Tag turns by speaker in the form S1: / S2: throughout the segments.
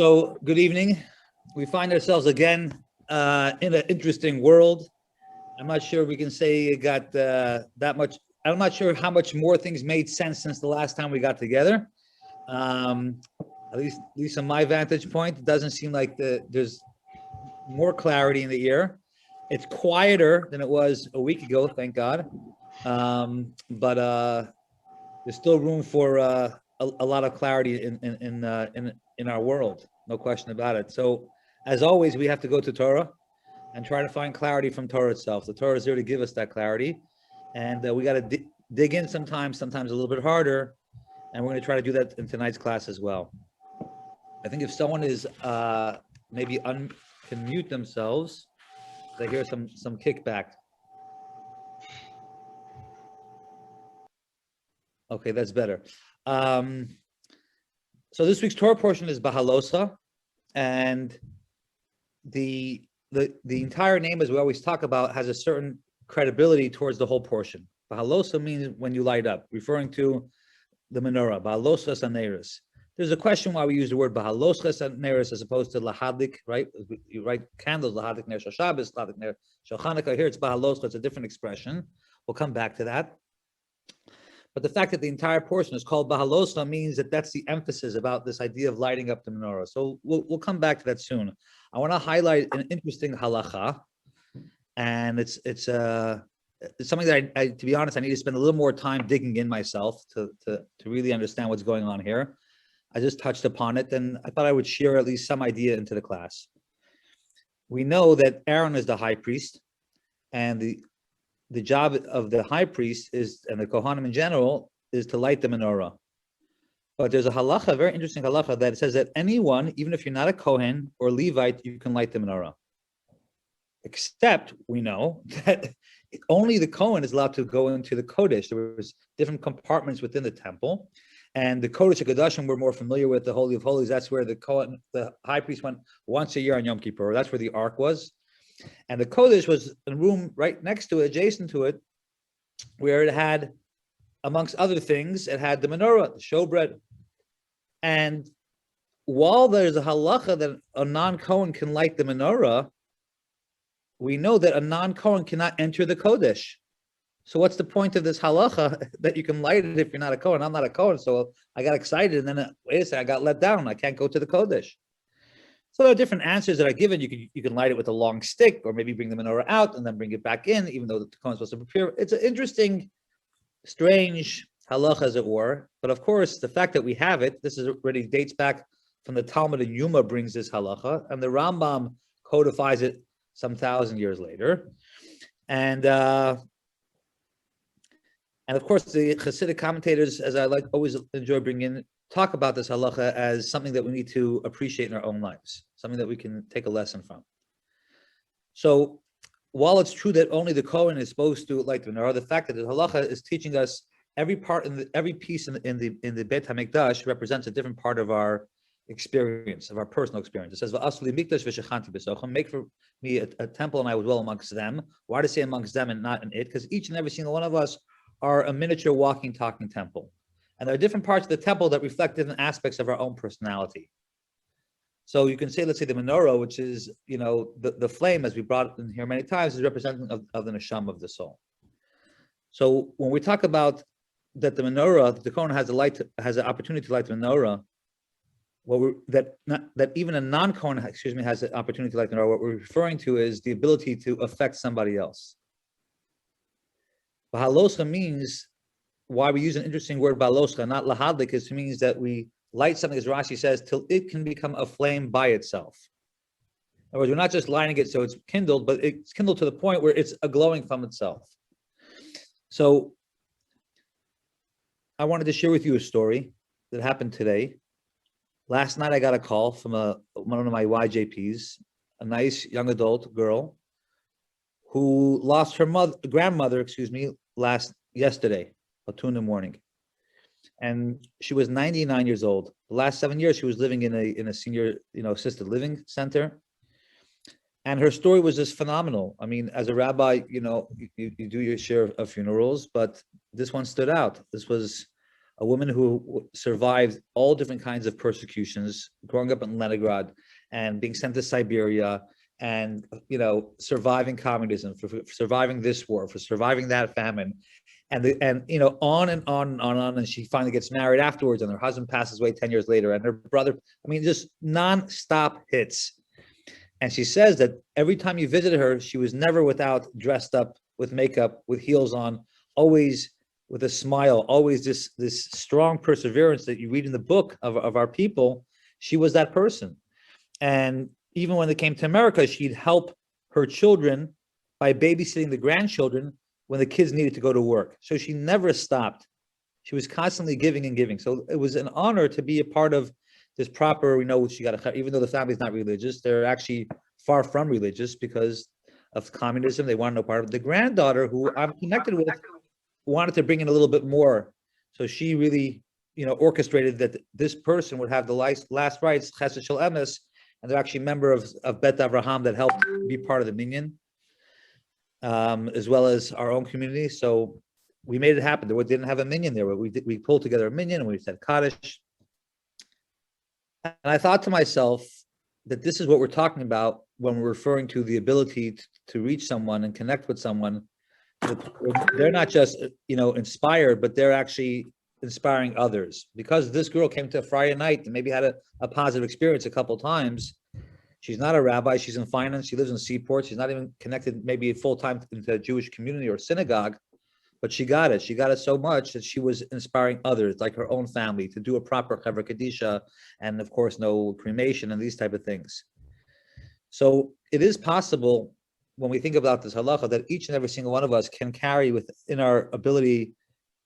S1: So, good evening. We find ourselves again in an interesting world. I'm not sure we can say it got that much. I'm not sure how much more things made sense since the last time we got together. At least from my vantage point, it doesn't seem like there's more clarity in the air. It's quieter than it was a week ago, thank God. But there's still room for a lot of clarity in our world, no question about it. So, as always, we have to go to Torah and try to find clarity from Torah itself. The Torah is there to give us that clarity, and we got to dig in sometimes a little bit harder, and we're going to try to do that in tonight's class as well. I think if someone is maybe can mute themselves, I hear some kickback. Okay, that's better. So this week's Torah portion is Behaalotecha, and the entire name, as we always talk about, has a certain credibility towards the whole portion. Behaalotecha means when you light up, referring to the menorah. Behaalotecha haneros. There's a question why we use the word Behaalotecha haneros as opposed to lahadlik, right? You write candles, lahadlik ner shel Shabbos, lahadlik ner shel Chanukah. Here it's Behaalotecha. It's a different expression. We'll come back to that. But the fact that the entire portion is called Behaalotecha means that that's the emphasis about this idea of lighting up the menorah. So we'll come back to that soon. I want to highlight an interesting halacha, and it's something that I, to be honest, I need to spend a little more time digging in myself to really understand what's going on here. I just touched upon it, and I thought I would share at least some idea into the class. We know that Aaron is the high priest, and the job of the high priest is, and the Kohanim in general, is to light the menorah. But there's a halacha, a very interesting halacha, that says that anyone, even if you're not a Kohen or Levite, you can light the menorah. Except we know that only the Kohen is allowed to go into the Kodesh. There was different compartments within the temple. And the Kodesh HaKodashim we're more familiar with, the Holy of Holies. That's where the high priest went once a year on Yom Kippur. That's where the Ark was. And the Kodesh was a room right next to it, adjacent to it, where it had, amongst other things, it had the menorah, the showbread. And while there's a halacha that a non-Kohen can light the menorah, we know that a non-Kohen cannot enter the Kodesh. So what's the point of this halacha that you can light it if you're not a Kohen? I'm not a Kohen, so I got excited, and then wait a second, I got let down. I can't go to the Kodesh. So there are different answers that are given. You can light it with a long stick, or maybe bring the menorah out and then bring it back in, even though the Kohen is supposed to prepare. It's an interesting, strange halacha, as it were. But of course, the fact that we have it, this is already dates back from the Talmud, and Yuma brings this halacha, and the Rambam codifies it some 1,000 years later. And of course, the Hasidic commentators, as I always enjoy bringing in, talk about this halacha as something that we need to appreciate in our own lives, something that we can take a lesson from. So, while it's true that only the Kohen is supposed to light the menorah, the fact that the halacha is teaching us every piece in the Beit Hamikdash represents a different part of our experience, of our personal experience. It says, "V'asli mikdash v'shechanti b'socham." Make for me a temple, and I will dwell amongst them. Why to say amongst them and not in it? Because each and every single one of us are a miniature walking, talking temple. And there are different parts of the temple that reflect different aspects of our own personality. So you can say, let's say the menorah, which is, the flame, as we brought in here many times, is representative of the neshama of the soul. So when we talk about that the menorah, the Kohen has an opportunity to light the menorah, that even a non-Kohen, has an opportunity to light the menorah, what we're referring to is the ability to affect somebody else. Behaalotecha means, why we use an interesting word, Behaalotecha, not lahadlik, is it means that we light something, as Rashi says, till it can become a flame by itself. In other words, we're not just lighting it so it's kindled, but it's kindled to the point where it's a glowing from itself. So I wanted to share with you a story that happened today. Last night I got a call from one of my YJPs, a nice young adult girl who lost her grandmother, yesterday, at 2 a.m. And she was 99 years old. The last 7 years she was living in a senior, assisted living center. And her story was just phenomenal. I mean, as a rabbi, you do your share of funerals, but this one stood out. This was a woman who survived all different kinds of persecutions, growing up in Leningrad and being sent to Siberia, and surviving communism, for surviving this war, for surviving that famine, and on and on and on. And she finally gets married afterwards, and her husband passes away 10 years later, and her brother. I mean, just non-stop hits. And she says that every time you visited her, she was never without dressed up with makeup, with heels on, always with a smile, always this strong perseverance that you read in the book of our people. She was that person. And even when they came to America, she'd help her children by babysitting the grandchildren when the kids needed to go to work. So she never stopped. She was constantly giving and giving. So it was an honor to be a part of this proper, she got, even though the family's not religious, they're actually far from religious because of communism. They want no part of it. The granddaughter, who I'm connected with, wanted to bring in a little bit more. So she really, orchestrated that this person would have the last rites, Chesed Shel Emes, and they're actually a member of Bet Avraham that helped be part of the minyan, as well as our own community. So we made it happen. We didn't have a minyan there, but we pulled together a minyan and we said Kaddish. And I thought to myself that this is what we're talking about when we're referring to the ability to reach someone and connect with someone. They're not just, inspired, but they're actually inspiring others. Because this girl came to a Friday night and maybe had a positive experience a couple of times. She's not a rabbi. She's in finance. She lives in Seaport. She's not even connected maybe full-time into a Jewish community or synagogue. But she got it. She got it so much that she was inspiring others, like her own family, to do a proper Chevra Kadisha, and of course, no cremation and these type of things. So it is possible, when we think about this halacha, that each and every single one of us can carry within our ability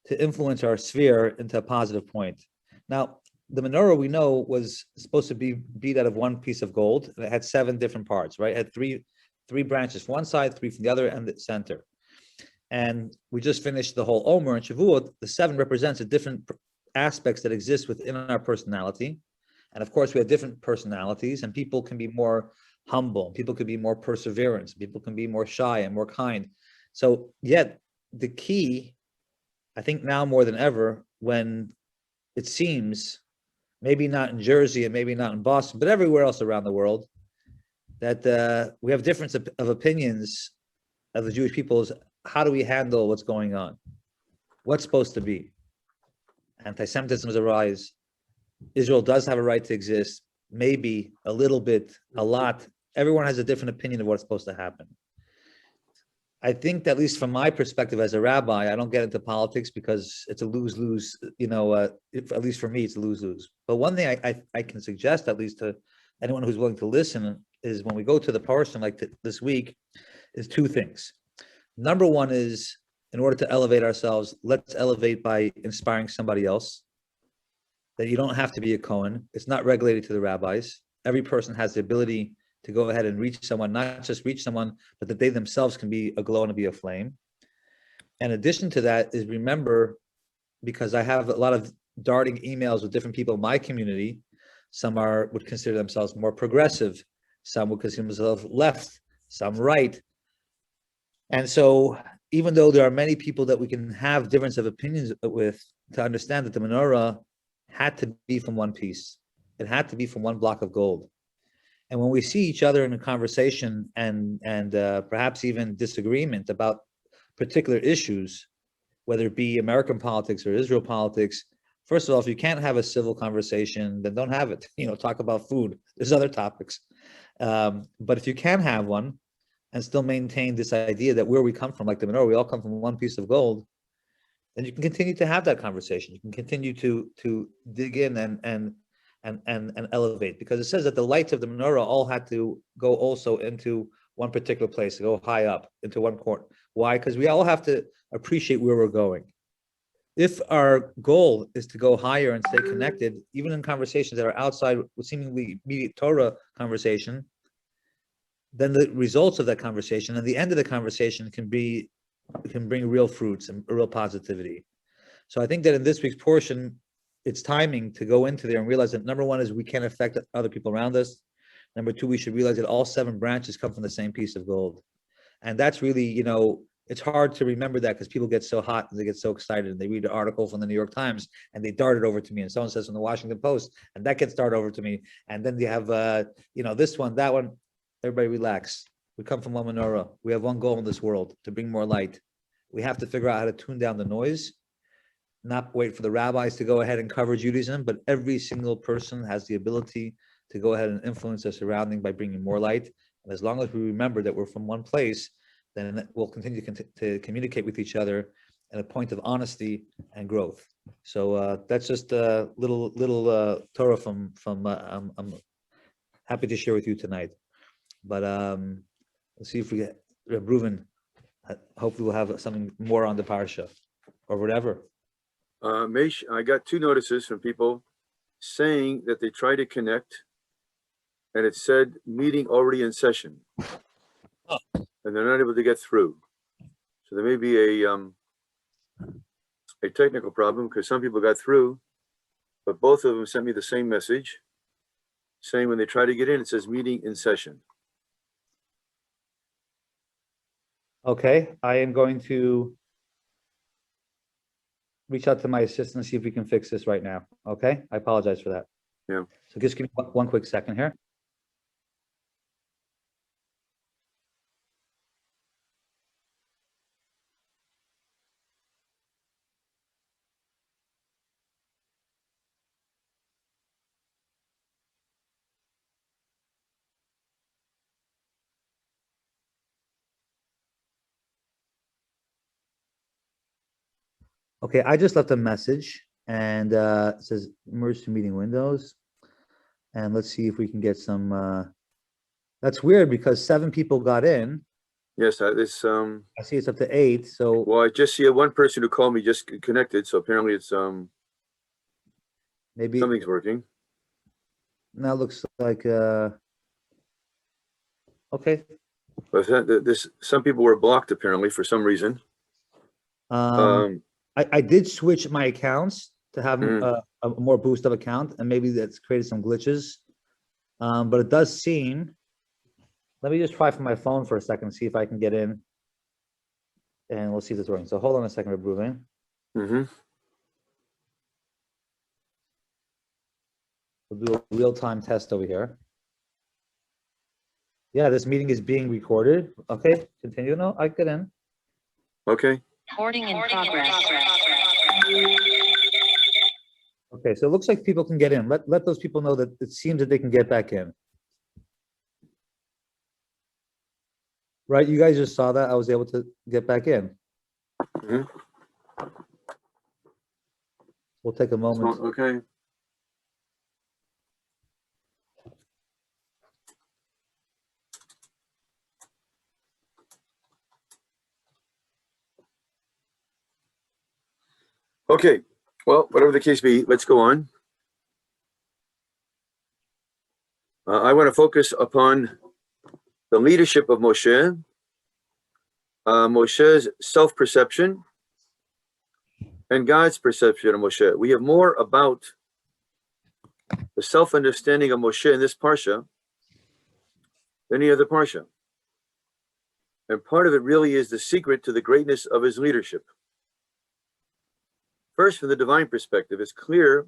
S1: to influence our sphere into a positive point. Now, the menorah, we know, was supposed to be beat out of one piece of gold, and it had 7 different parts, right? It had three branches from one side, 3 from the other, and the center. And we just finished the whole Omer and Shavuot. The 7 represents the different aspects that exist within our personality. And of course, we have different personalities, and people can be more humble, people can be more perseverance, people can be more shy and more kind. So yet the key, I think now more than ever, when it seems, maybe not in Jersey and maybe not in Boston, but everywhere else around the world, that we have difference of opinions of the Jewish people, is how do we handle what's going on? What's supposed to be? Anti-Semitism is a rise. Israel does have a right to exist. Maybe a little bit, a lot. Everyone has a different opinion of what's supposed to happen. I think that, at least from my perspective as a rabbi, I don't get into politics because it's a lose-lose, at least for me, it's a lose-lose. But one thing I can suggest, at least to anyone who's willing to listen, is when we go to the Parshat like this week, is 2 things. Number one is, in order to elevate ourselves, let's elevate by inspiring somebody else. That you don't have to be a Kohen. It's not regulated to the rabbis. Every person has the ability to go ahead and reach someone, not just reach someone, but that they themselves can be a glow and be a flame. In addition to that is, remember, because I have a lot of darting emails with different people in my community, some would consider themselves more progressive, some would consider themselves left, some right. And so even though there are many people that we can have difference of opinions with, to understand that the menorah had to be from one piece. It had to be from one block of gold. And when we see each other in a conversation and perhaps even disagreement about particular issues, whether it be American politics or Israel politics, first of all, if you can't have a civil conversation, then don't have it. Talk about food. There's other topics. But if you can have one and still maintain this idea that where we come from, like the menorah, we all come from one piece of gold, then you can continue to have that conversation. You can continue to dig in and elevate, because it says that the lights of the menorah all had to go also into one particular place, to go high up into one corner. Why? Because we all have to appreciate where we're going. If our goal is to go higher and stay connected, even in conversations that are outside seemingly immediate Torah conversation, then the results of that conversation and the end of the conversation can bring real fruits and real positivity. So I think that in this week's portion, it's timing to go into there and realize that number one is we can't affect other people around us. Number two, we should realize that all 7 branches come from the same piece of gold. And that's really, it's hard to remember that because people get so hot and they get so excited and they read an article from the New York Times and they dart it over to me, and someone says from the Washington Post and that gets darted over to me, and then you have this one, that one. Everybody relax. We come from one menorah. We have one goal in this world, to bring more light. We have to figure out how to tune down the noise, not wait for the rabbis to go ahead and cover Judaism, but every single person has the ability to go ahead and influence their surrounding by bringing more light. And as long as we remember that we're from one place, then we'll continue to communicate with each other at a point of honesty and growth. So that's just a little Torah from I'm happy to share with you tonight. But let's see if we get Reb Reuven. Hopefully, we'll have something more on the parsha or whatever.
S2: Mayshe, I got 2 notices from people saying that they tried to connect, and it said meeting already in session, and they're not able to get through. So there may be a technical problem because some people got through, but both of them sent me the same message saying when they try to get in, it says meeting in session.
S1: Okay, I am going to reach out to my assistant and see if we can fix this right now. Okay, I apologize for that.
S2: Yeah.
S1: So just give me one quick second here. Okay, I just left a message and it says emergency meeting windows. And let's see if we can get some, that's weird because 7 people got in.
S2: Yes, this
S1: I see it's up to 8, so.
S2: well, I just see one person who called me just connected, so apparently it's
S1: Maybe
S2: something's working.
S1: now looks like, okay.
S2: But some people were blocked apparently for some reason.
S1: I did switch my accounts to have
S2: Mm.
S1: a more boost of account, and maybe that's created some glitches. But it does seem, let me just try from my phone for a second, see if I can get in. And we'll see if it's working. So hold on a second, Reb Reuven.
S2: Mm-hmm.
S1: We'll do a real-time test over here. Yeah, this meeting is being recorded. Okay, continue. No, I get in.
S2: Okay.
S3: Recording in progress.
S1: Okay, so it looks like people can get in. Let those people know that it seems that they can get back in. Right, you guys just saw that. I was able to get back in.
S2: Mhm.
S1: We'll take a moment.
S2: Okay. Okay. Well, whatever the case be, let's go on. I want to focus upon the leadership of Moshe, Moshe's self-perception, and God's perception of Moshe. We have more about the self-understanding of Moshe in this Parsha than any other Parsha. And part of it really is the secret to the greatness of his leadership. First, from the divine perspective, it's clear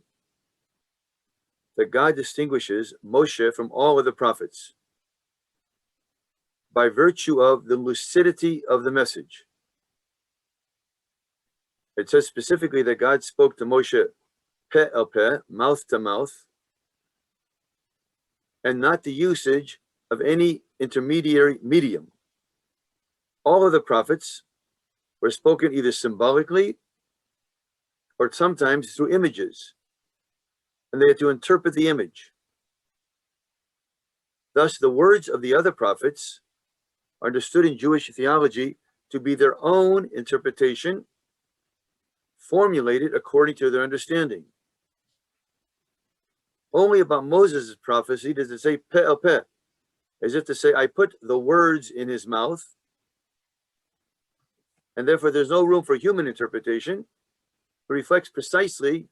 S2: that God distinguishes Moshe from all other prophets by virtue of the lucidity of the message. It says specifically that God spoke to Moshe peh el peh, mouth to mouth, and not the usage of any intermediary medium. All of the prophets were spoken either symbolically or sometimes through images, and they had to interpret the image. Thus, the words of the other prophets are understood in Jewish theology to be their own interpretation, formulated according to their understanding. Only about Moses' prophecy does it say peh el peh, as if to say, I put the words in his mouth, and therefore there's no room for human interpretation. It reflects precisely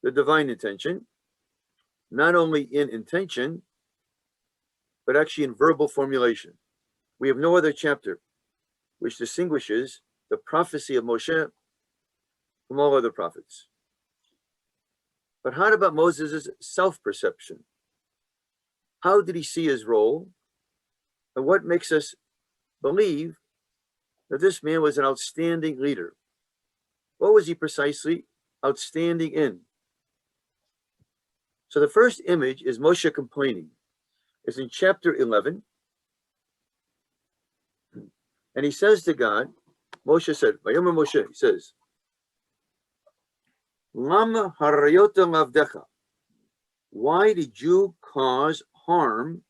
S2: the divine intention, not only in intention, but actually in verbal formulation. We have no other chapter which distinguishes the prophecy of Moshe from all other prophets. But how about Moses' self-perception? How did he see his role? And what makes us believe that this man was an outstanding leader? What was he precisely outstanding in? So the first image is Moshe complaining. It's in chapter 11. And he says to God, Moshe said, Vayomer Moshe, he says, Lama harayota lavdecha. Why did you cause harm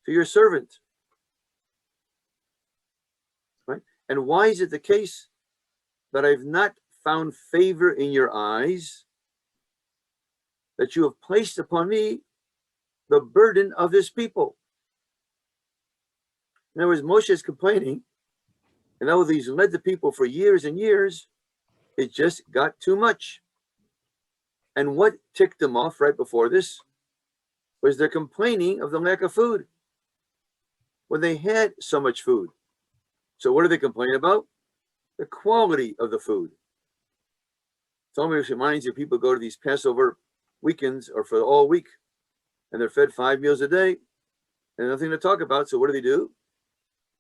S2: to your servant? Right? And why is it the case that I've not found favor in your eyes, that you have placed upon me the burden of this people? In other words, Moshe is complaining, and although he's led the people for years and years, it just got too much. And what ticked them off right before this was their complaining of the lack of food when they had so much food. So what do they complain about? The quality of the food. It almost reminds you, people go to these Passover weekends or for all week, and they're fed 5 meals a day and nothing to talk about. So what do?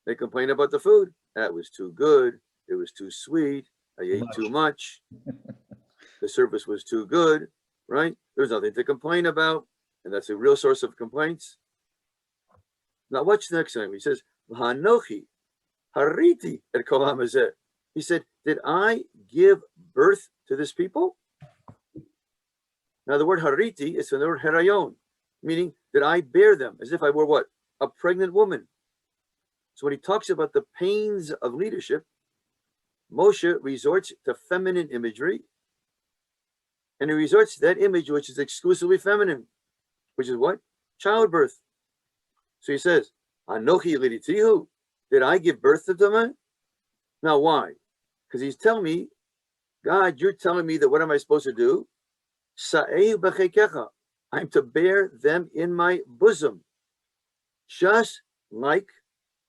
S2: They complain about the food. That was too good. It was too sweet. I ate too much. The service was too good, right? There's nothing to complain about. And that's a real source of complaints. Now watch the next thing. He says, Hanochi, hariti et kol hamazeh. He said, did I give birth to this people? Now the word hariti is from the word herayon, meaning did I bear them? As if I were what? A pregnant woman. So when he talks about the pains of leadership, Moshe resorts to feminine imagery, and he resorts to that image which is exclusively feminine, which is what? Childbirth. So he says, Anochi liditihu, did I give birth to them? Now why? Because he's telling me, God, you're telling me that what am I supposed to do? Sa'eu b'chekecha, I'm to bear them in my bosom, just like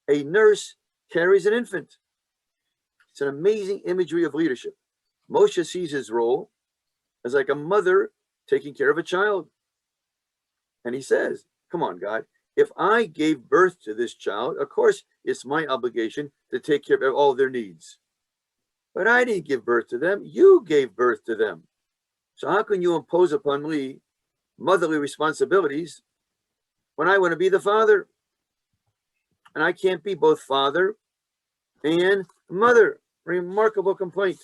S2: a nurse carries an infant. It's an amazing imagery of leadership. Moshe sees his role as like a mother taking care of a child. And he says, come on, God, if I gave birth to this child, of course, it's my obligation to take care of all their needs. But I didn't give birth to them. You gave birth to them. So how can you impose upon me motherly responsibilities when I want to be the father? And I can't be both father and mother. Remarkable complaint.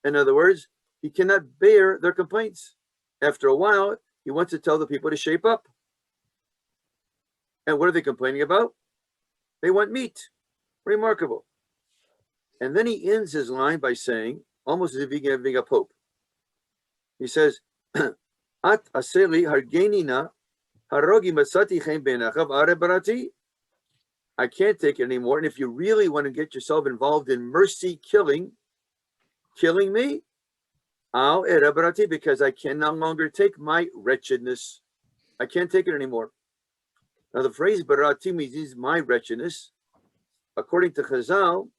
S2: In other words, he cannot bear their complaints. After a while, he wants to tell the people to shape up. And what are they complaining about? They want meat. Remarkable. And then he ends his line by saying, almost as if he's being a pope. He says, At aseli hargenina harogi matsati chen benachav are barati. I can't take it anymore. And if you really want to get yourself involved in mercy killing me, I'll erabarati, because I can no longer take my wretchedness. I can't take it anymore. Now the phrase barati means my wretchedness. According to Chazal,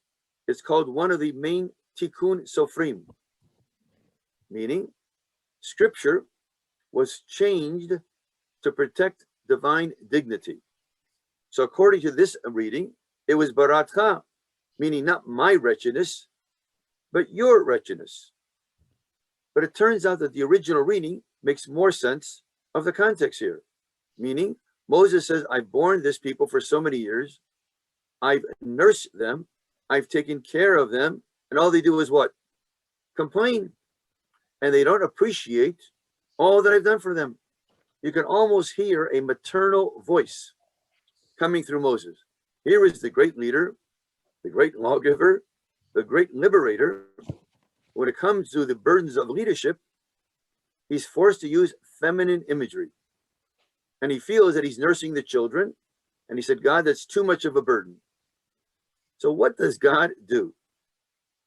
S2: it's called one of the main tikkun sofrim, meaning scripture was changed to protect divine dignity. So according to this reading, it was baratcha, meaning not my wretchedness, but your wretchedness. But it turns out that the original reading makes more sense of the context here. Meaning, Moses says, I've borne this people for so many years, I've nursed them, I've taken care of them, and all they do is what? Complain. And they don't appreciate all that I've done for them. You can almost hear a maternal voice coming through Moses. Here is the great leader, the great lawgiver, the great liberator. When it comes to the burdens of leadership, he's forced to use feminine imagery. And he feels that he's nursing the children. And he said, God, that's too much of a burden. So what does God do?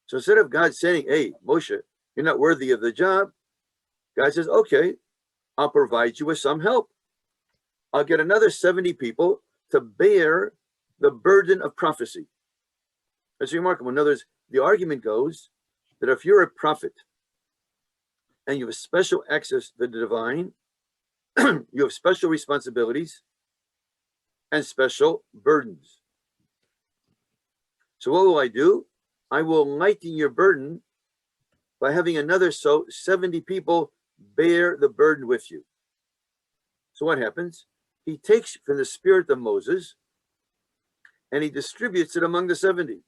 S2: So instead of God saying, hey, Moshe, you're not worthy of the job, God says, okay, I'll provide you with some help. I'll get another 70 people to bear the burden of prophecy. That's remarkable. In other words, the argument goes that if you're a prophet and you have special access to the divine, you have special responsibilities and special burdens. So what will I do? I will lighten your burden by having another 70 people bear the burden with you. So what happens? He takes from the spirit of Moses and he distributes it among the 70,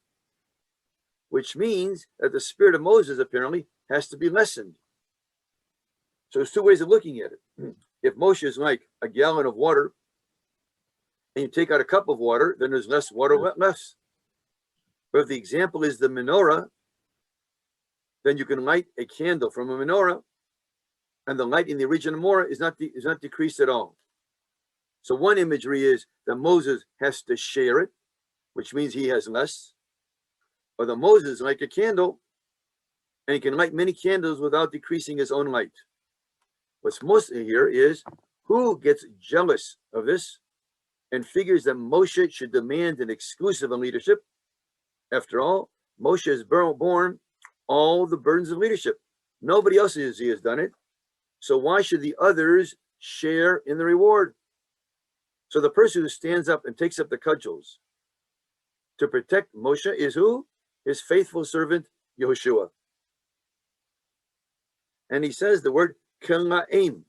S2: which means that the spirit of Moses apparently has to be lessened. So there's two ways of looking at it. If Moshe is like a gallon of water and you take out a cup of water, then there's less water less. But if the example is the menorah, then you can light a candle from a menorah, and the light in the original menorah is not decreased at all. So one imagery is that Moses has to share it, which means he has less. Or that Moses is like a candle, and he can light many candles without decreasing his own light. What's most here is who gets jealous of this and figures that Moshe should demand an exclusive on leadership. After all, Moshe has borne all the burdens of leadership. Nobody else has done it. So why should the others share in the reward? So the person who stands up and takes up the cudgels to protect Moshe is who? His faithful servant, Yehoshua. And he says the word Kimelman.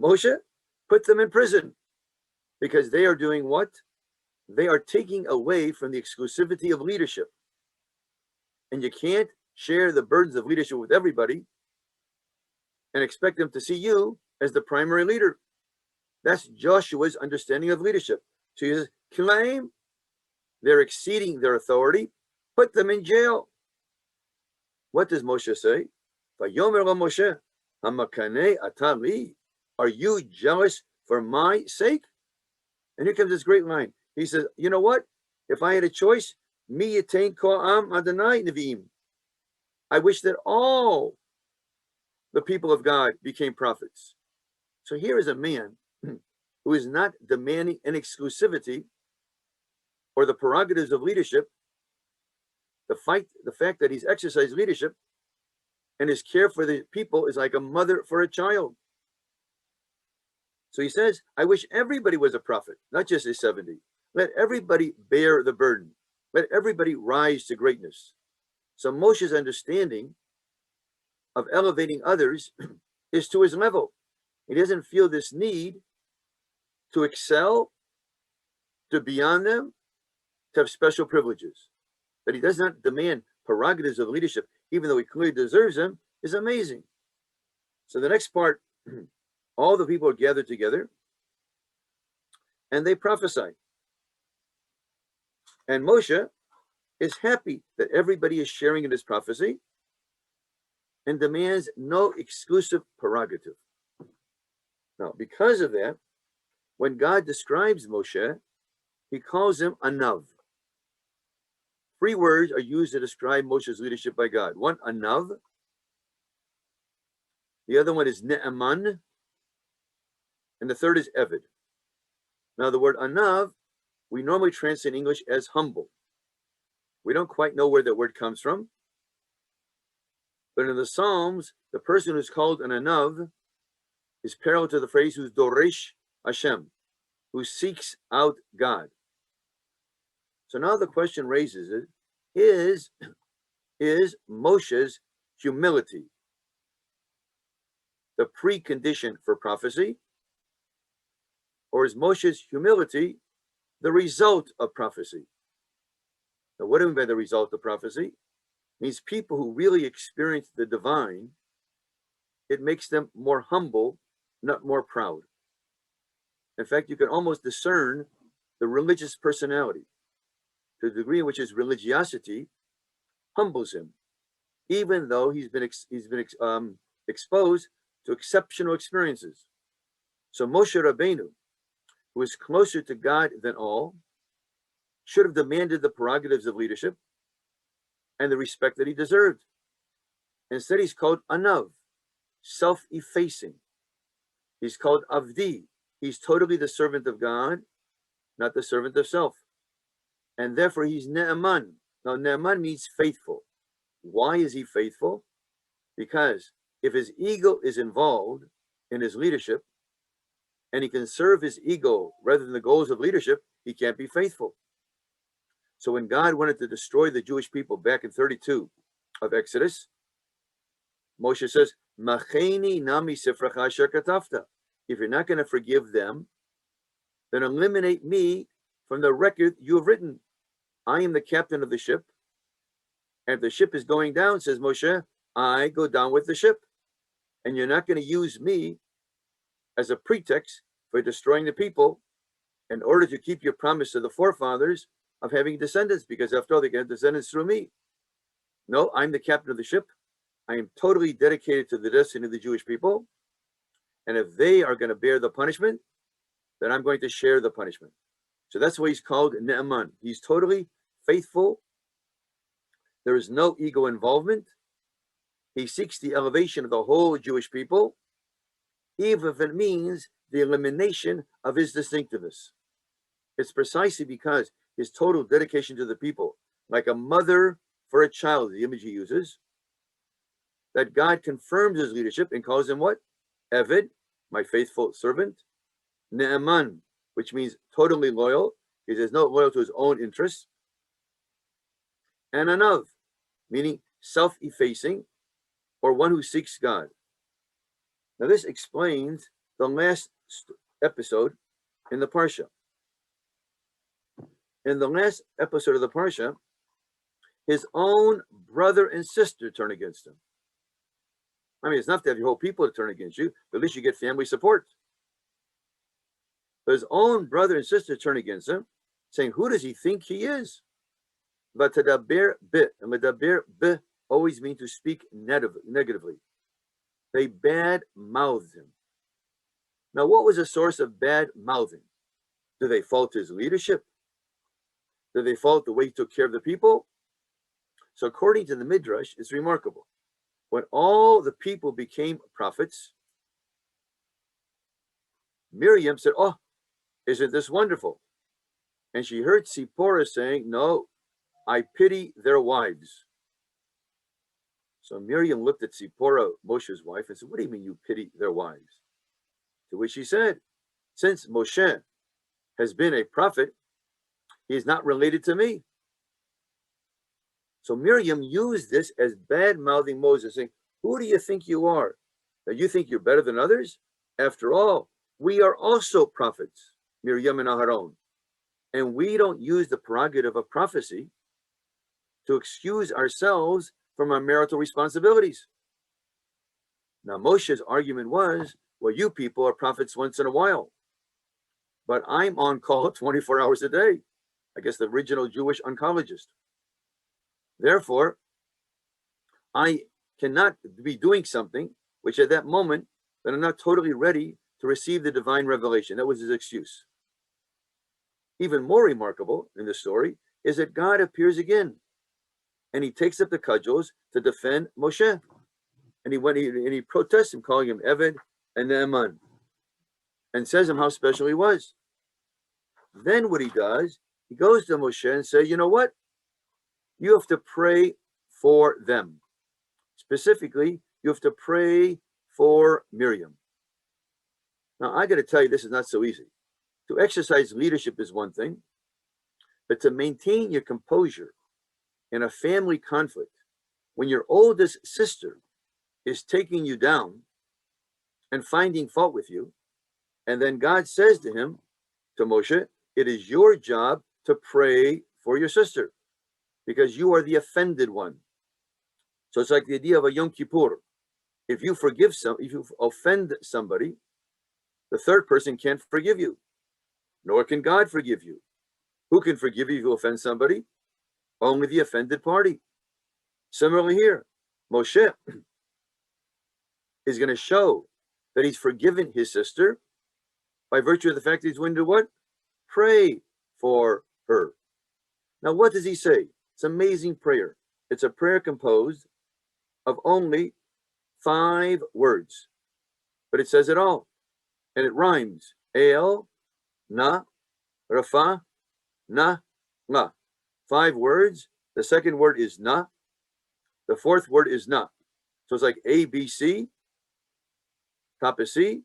S2: Moshe, put them in prison because they are doing what? They are taking away from the exclusivity of leadership. And you can't share the burdens of leadership with everybody and expect them to see you as the primary leader. That's Joshua's understanding of leadership. So he says, claim they're exceeding their authority, put them in jail. What does Moshe say? Vayomer lo Moshe, hamakane atali. Are you jealous for my sake? And here comes this great line. He says, you know what? If I had a choice, mi yitain kol am Adonai neviim. I wish that all the people of God became prophets. So here is a man who is not demanding an exclusivity or the prerogatives of leadership. The fact that he's exercised leadership and his care for the people is like a mother for a child. So he says, I wish everybody was a prophet, not just his 70. Let everybody bear the burden. Let everybody rise to greatness. So Moshe's understanding of elevating others is to his level. He doesn't feel this need to excel, to beyond them, to have special privileges. That he does not demand prerogatives of leadership, even though he clearly deserves them, is amazing. So the next part, all the people are gathered together and they prophesy. And Moshe is happy that everybody is sharing in this prophecy and demands no exclusive prerogative. Now, because of that, when God describes Moshe, he calls him Anav. 3 words are used to describe Moshe's leadership by God. One, Anav. The other one is Ne'eman. And the third is Eved. Now, the word Anav, we normally translate in English as humble. We don't quite know where that word comes from. But in the Psalms, the person who's called an Anav is parallel to the phrase who's Doresh Hashem, who seeks out God. So now the question raises is Moshe's humility the precondition for prophecy? Or is Moshe's humility the result of prophecy? Now, what do we mean by the result of prophecy? It means people who really experience the divine, it makes them more humble, not more proud. In fact, you can almost discern the religious personality to the degree in which his religiosity humbles him, even though he's been exposed to exceptional experiences. So Moshe Rabbeinu, who is closer to God than all, should have demanded the prerogatives of leadership and the respect that he deserved. Instead, he's called Anav, self-effacing. He's called Avdi. He's totally the servant of God, not the servant of self. And therefore, he's Ne'eman, Now, Ne'eman means faithful. Why is he faithful? Because if his ego is involved in his leadership and he can serve his ego rather than the goals of leadership, he can't be faithful. So when God wanted to destroy the Jewish people back in 32 of Exodus, Moshe says, Macheni nami sifracha asher katafta. If you're not going to forgive them, then eliminate me from the record you have written. I am the captain of the ship. And if the ship is going down, says Moshe, I go down with the ship. And you're not going to use me as a pretext for destroying the people in order to keep your promise to the forefathers of having descendants, because after all, they get descendants through me. No, I'm the captain of the ship. I am totally dedicated to the destiny of the Jewish people. And if they are going to bear the punishment, then I'm going to share the punishment. So that's why he's called Ne'eman. He's totally faithful. There is no ego involvement. He seeks the elevation of the whole Jewish people, even if it means the elimination of his distinctiveness. It's precisely because his total dedication to the people, like a mother for a child, the image he uses, that God confirms his leadership and calls him what? Eved, my faithful servant. Ne'eman, which means totally loyal, because he's not loyal to his own interests. And Anav, meaning self-effacing, or one who seeks God. Now this explains the last episode in the Parsha. In the last episode of the Parsha, his own brother and sister turn against him. I mean, it's enough to have your whole people to turn against you, but at least you get family support. But his own brother and sister turn against him, saying, who does he think he is? But tadaber bit, and medaber bit always mean to speak negatively. They bad mouthed him. Now, what was the source of bad mouthing? Do they fault his leadership? Do they fault the way he took care of the people? So according to the Midrash, it's remarkable. When all the people became prophets, Miriam said, oh, isn't this wonderful? And she heard Zipporah saying, no, I pity their wives. So Miriam looked at Zipporah, Moshe's wife, and said, what do you mean you pity their wives? To which she said, since Moshe has been a prophet, he is not related to me. So Miriam used this as bad-mouthing Moses, saying, who do you think you are? That you think you're better than others? After all, we are also prophets, Miriam and Aharon. And we don't use the prerogative of prophecy to excuse ourselves from our marital responsibilities. Now, Moshe's argument was, well, you people are prophets once in a while, but I'm on call 24 hours a day. I guess the original Jewish oncologist. Therefore, I cannot be doing something which at that moment that I'm not totally ready to receive the divine revelation. That was his excuse. Even more remarkable in the story is that God appears again, and he takes up the cudgels to defend Moshe. And he protests him, calling him Eved and Ne'eman, and says him how special he was. Then what he does, he goes to Moshe and says, you know what? You have to pray for them. Specifically, you have to pray for Miriam. Now, I got to tell you, this is not so easy. To exercise leadership is one thing, but to maintain your composure in a family conflict when your oldest sister is taking you down and finding fault with you, and then God says to him, to Moshe, it is your job to pray for your sister because you are the offended one. So it's like the idea of a Yom Kippur. If you offend somebody, the third person can't forgive you, nor can God forgive you. Who can forgive you if you offend somebody? Only the offended party. Similarly here, Moshe is going to show that he's forgiven his sister by virtue of the fact that he's going to what? Pray for her. Now, what does he say? It's an amazing prayer. It's a prayer composed of only 5 words, but it says it all, and it rhymes. El, na, rafa, na, la. 5 words The second word is na. The fourth word is na. So it's like A, B, C, top is C,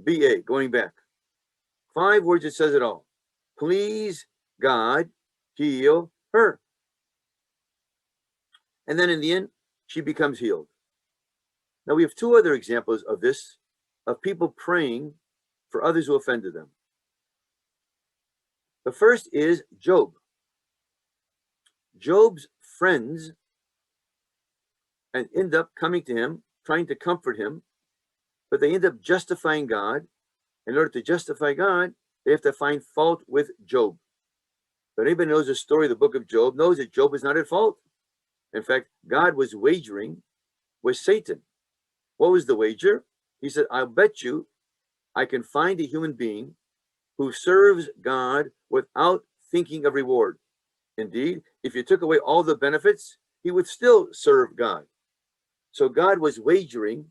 S2: B, A, going back. 5 words, it says it all. Please, God, heal her. And then in the end, she becomes healed. Now we have 2 other examples of this, of people praying for others who offended them. The first is Job. Job's friends and end up coming to him, trying to comfort him, but they end up justifying God. In order to justify God, they have to find fault with Job. But anybody knows the story of the book of Job knows that Job is not at fault. In fact, God was wagering with Satan. What was the wager? He said, I'll bet you I can find a human being who serves God without thinking of reward. Indeed, if you took away all the benefits, he would still serve God. So God was wagering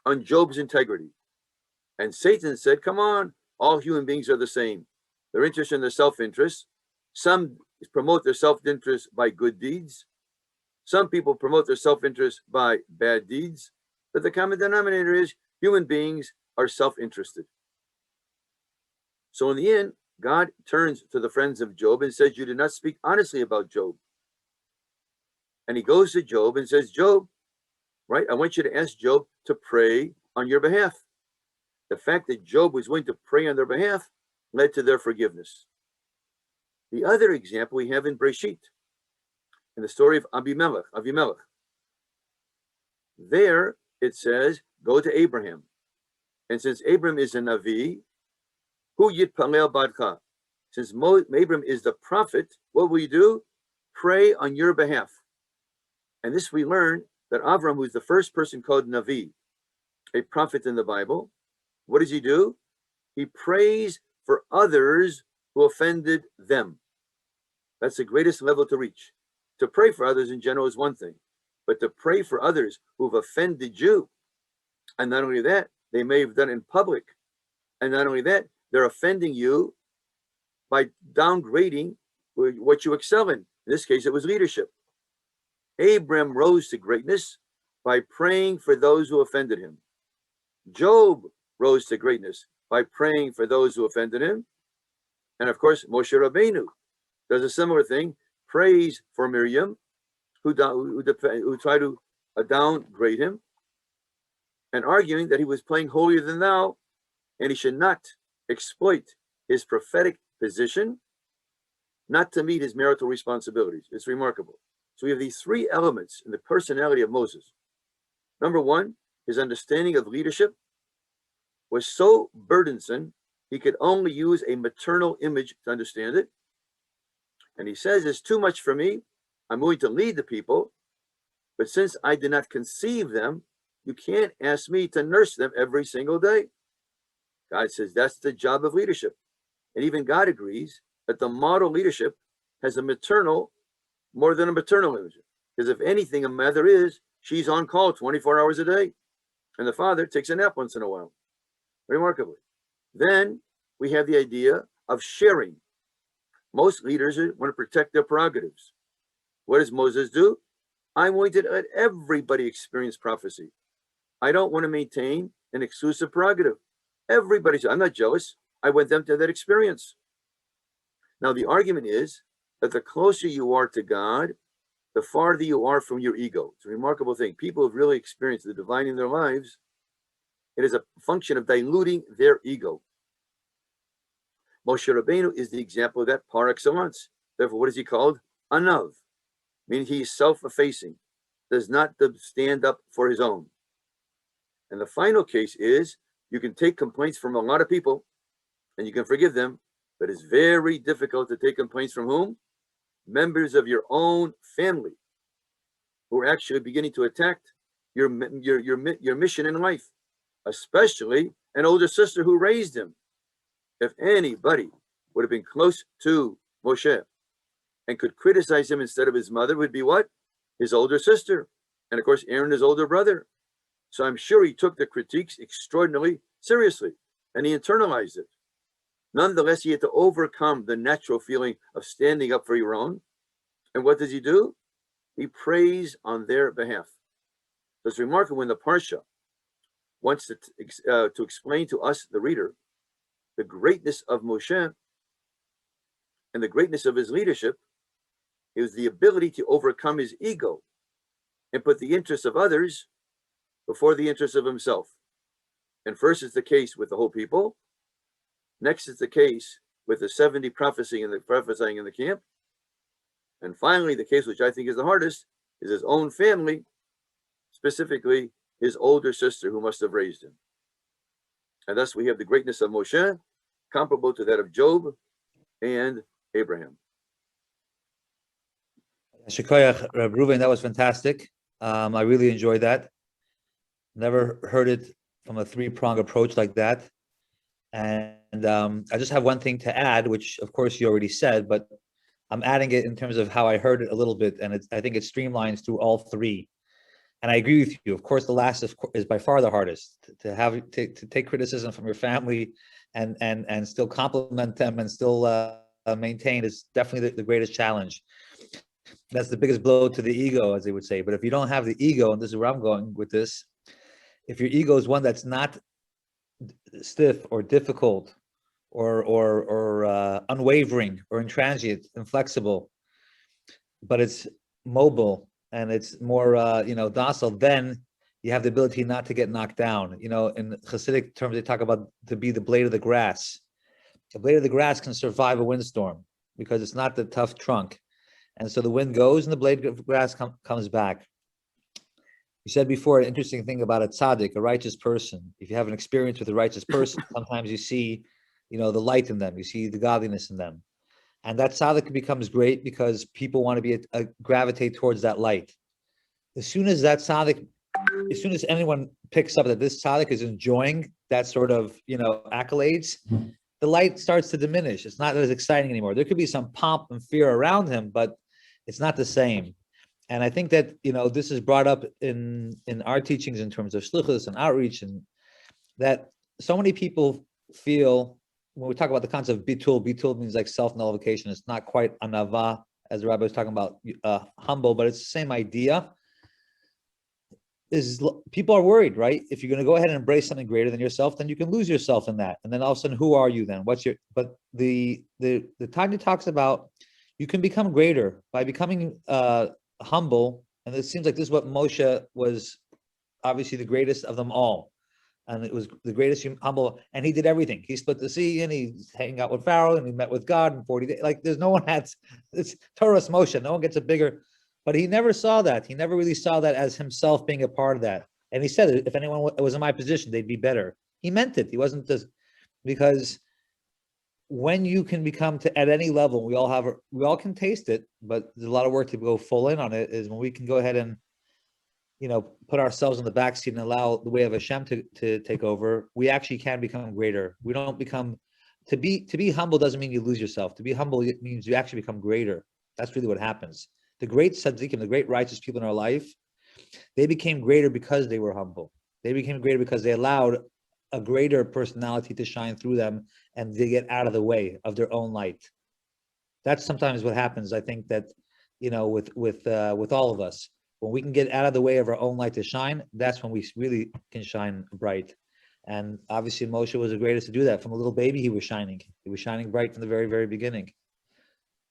S2: on Job's integrity. And Satan said, come on, all human beings are the same. They're interested in their self-interest. Some promote their self-interest by good deeds. Some people promote their self-interest by bad deeds. But the common denominator is human beings are self-interested. So in the end, God turns to the friends of Job and says, you did not speak honestly about Job. And he goes to Job and says, Job, right, I want you to ask Job to pray on your behalf. The fact that Job was willing to pray on their behalf led to their forgiveness. The other example we have in Breshit, in the story of Avimelech. There it says, go to Abraham. And since Abraham is a Navi, Hu yitpalel badcha. Since Abraham is the prophet, what will you do? Pray on your behalf. And this we learn that Avram, who is the first person called Navi, a prophet in the Bible, what does he do? He prays for others who offended them. That's the greatest level to reach. To pray for others in general is one thing, but to pray for others who've offended you, and not only that, they may have done it in public, and not only that, they're offending you by downgrading what you excel in. In this case, it was leadership. Abram rose to greatness by praying for those who offended him. Job rose to greatness by praying for those who offended him. And of course, Moshe Rabbeinu does a similar thing, prays for Miriam, who tried to downgrade him, and arguing that he was playing holier than thou, and he should not exploit his prophetic position not to meet his marital responsibilities. It's remarkable. So we have these 3 elements in the personality of Moses. Number 1, his understanding of leadership was so burdensome, he could only use a maternal image to understand it. And he says, it's too much for me. I'm going to lead the people, but since I did not conceive them, you can't ask me to nurse them every single day. God says that's the job of leadership. And even God agrees that the model leadership has a maternal more than a maternal image. Because if anything, a mother is, she's on call 24 hours a day. And the father takes a nap once in a while. Remarkably. Then we have the idea of sharing. Most leaders want to protect their prerogatives. What does Moses do? I'm going to let everybody experience prophecy. I don't want to maintain an exclusive prerogative. Everybody says, I'm not jealous. I want them to have that experience. Now, the argument is that the closer you are to God, the farther you are from your ego. It's a remarkable thing. People have really experienced the divine in their lives. It is a function of diluting their ego. Moshe Rabbeinu is the example of that par excellence. Therefore, what is he called? Anav, meaning he is self-effacing, does not stand up for his own. And the final case is, you can take complaints from a lot of people, and you can forgive them, but it's very difficult to take complaints from whom? Members of your own family, who are actually beginning to attack your mission in life, especially an older sister who raised him. If anybody would have been close to Moshe and could criticize him instead of his mother, would be what? His older sister. And of course, Aaron, his older brother. So I'm sure he took the critiques extraordinarily seriously, and he internalized it. Nonetheless, he had to overcome the natural feeling of standing up for your own. And what does he do? He prays on their behalf. So it's remarkable when the Parsha wants to explain to us, the reader, the greatness of Moshe and the greatness of his leadership. It was the ability to overcome his ego and put the interests of others before the interests of himself. And first is the case with the whole people. Next is the case with the 70 prophesying in the camp. And finally, the case which I think is the hardest is his own family, specifically his older sister who must have raised him. And thus we have the greatness of Moshe, comparable to that of Job and Abraham.
S1: Shikoyach, Reb Reuven, that was fantastic. I really enjoyed that. Never heard it from a three-pronged approach like that. And I just have one thing to add, which of course you already said, but I'm adding it in terms of how I heard it a little bit, and I think it streamlines through all three. And I agree with you. Of course, the last is by far the hardest. To take criticism from your family and still compliment them and still maintain is definitely the greatest challenge. That's the biggest blow to the ego, as they would say. But if you don't have the ego, and this is where I'm going with this, if your ego is one that's not stiff or difficult or unwavering or intransient, inflexible, but it's mobile and it's more docile, then you have the ability not to get knocked down. In Hasidic terms, they talk about to be the blade of the grass. The blade of the grass can survive a windstorm because it's not the tough trunk. And so the wind goes and the blade of grass comes back. You said before, an interesting thing about a tzaddik, a righteous person. If you have an experience with a righteous person, sometimes you see, the light in them. You see the godliness in them. And that tzaddik becomes great because people want to be gravitate towards that light. As soon as anyone picks up that this tzaddik is enjoying that sort of, accolades, the light starts to diminish. It's not as exciting anymore. There could be some pomp and fear around him, but it's not the same. And I think that, this is brought up in our teachings in terms of shlichus and outreach, and that so many people feel, when we talk about the concept of bitul means like self-nullification. It's not quite anava, as the rabbi was talking about, humble, but it's the same idea. Is people are worried, right? If you're going to go ahead and embrace something greater than yourself, then you can lose yourself in that. And then all of a sudden, who are you then? But the Tanya talks about you can become greater by becoming humble. And it seems like this is what Moshe was, obviously the greatest of them all. And it was the greatest humble, and he did everything. He split the sea, and he hang out with Pharaoh, and he met with God in 40 days. Like there's no one it's Torah's Moshe. No one gets a bigger, but he never saw that. He never really saw that as himself being a part of that. And he said, if anyone was in my position, they'd be better. He meant it. He wasn't just, because when you can become at any level, we all can taste it, but there's a lot of work to go full in on it, is when we can go ahead and, put ourselves in the backseat and allow the way of Hashem to take over, we actually can become greater. We don't become, to be humble doesn't mean you lose yourself. To be humble, it means you actually become greater. That's really what happens. The great tzaddikim, the great righteous people in our life, they became greater because they were humble. They became greater because they allowed a greater personality to shine through them, and they get out of the way of their own light. That's sometimes what happens. I think that, with all of us, when we can get out of the way of our own light to shine, that's when we really can shine bright. And obviously Moshe was the greatest to do that. From a little baby, he was shining. He was shining bright from the very, very beginning.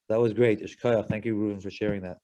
S1: That was great. Thank you, Reuven, for sharing that.